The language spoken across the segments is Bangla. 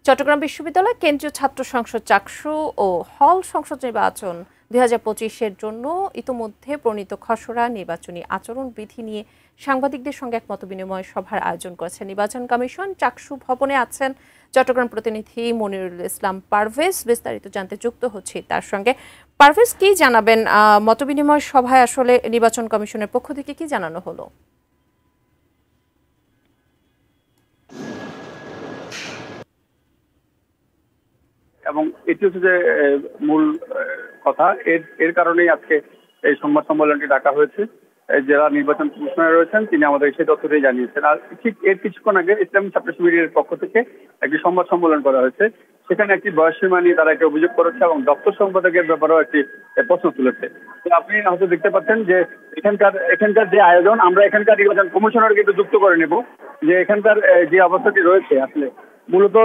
চট্টগ্রাম বিশ্ববিদ্যালয় কেন্দ্রীয় ছাত্র সংসদ চাকসু ও হল সংসদ নির্বাচন 2025-এর জন্য ইতোমধ্যে প্রণীত খসড়া নির্বাচনী আচরণ বিধি নিয়ে সাংবাদিকদের সঙ্গে এক মতবিনিময় সভার আয়োজন করেছে নির্বাচন কমিশন। চাকসু ভবনে আছেন চট্টগ্রাম প্রতিনিধি মনিরুল ইসলাম পারভেজ। বিস্তারিত জানতে যুক্ত হচ্ছি তার সঙ্গে। পারভেজ, কি জানাবেন? মতবিনিময় সভায় আসলে নির্বাচন কমিশনের পক্ষ থেকে কি জানানো হলো? এবং এটি হচ্ছে যে মূল কথা, এর কারণেই আজকে এই সংবাদ সম্মেলনটি ডাকা হয়েছে। যারা নির্বাচন কমিশনার রয়েছেন তিনি আমাদের সেই তথ্যটি জানিয়েছেন। আর ঠিক এর কিছুক্ষণ আগে ইসলামী ছাত্র শিবিরের পক্ষ থেকে একটি সংবাদ সম্মেলন করা হয়েছে। সেখানে একটি বয়সসীমা নিয়ে তারা একটি অভিযোগ করেছে এবং দপ্তর সম্পাদকের ব্যাপারেও একটি প্রশ্ন তুলেছে। তো আপনি হয়তো দেখতে পাচ্ছেন যে এখানকার যে আয়োজন, আমরা এখানকার নির্বাচন কমিশনার কিন্তু যুক্ত করে নেব যে এখানকার যে অবস্থাটি রয়েছে আসলে মূলত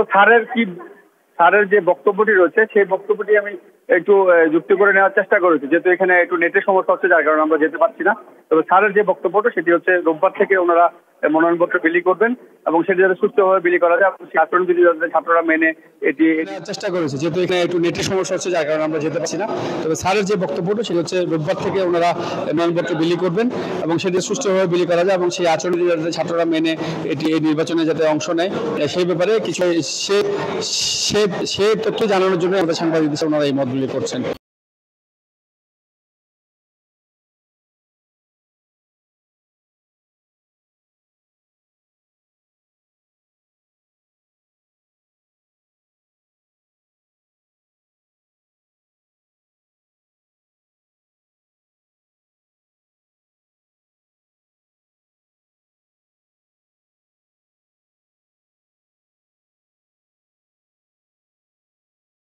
স্যারের যে বক্তব্যটি রয়েছে সেই বক্তব্যটি আমি একটু যুক্তি করে নেওয়ার চেষ্টা করেছি, যেহেতু এখানে একটু নেটের সমস্যা হচ্ছে যার কারণে আমরা যেতে পারছি না। তবে স্যারের যে বক্তব্যটা সেটি হচ্ছে রোববার থেকে ওনারা মনোনয়নপত্র বিলি করবেন এবং সেটি যাতে সুস্থভাবে বিলি করা যায়, সেই আচরণ বিধি যাতে ছাত্ররা মেনে এটি চেষ্টা করেছে, যেহেতু এখানে একটু নেটের সমস্যা হচ্ছে যার কারণে আমরা যেতে পারছি না। তবে স্যারের যে বক্তব্যটা সেটি হচ্ছে রোববার থেকে ওনারা মনোনয়নপত্র বিলি করবেন এবং সেটি সুস্থভাবে বিলি করা যায় এবং সেই আচরণ বিধি যাতে ছাত্ররা মেনে এটি এই নির্বাচনে যাতে অংশ নেয় সেই ব্যাপারে কিছু সে তথ্য জানানোর জন্য আমাদের সাংবাদিকদের ওনারা এই মত বিলি করছেন।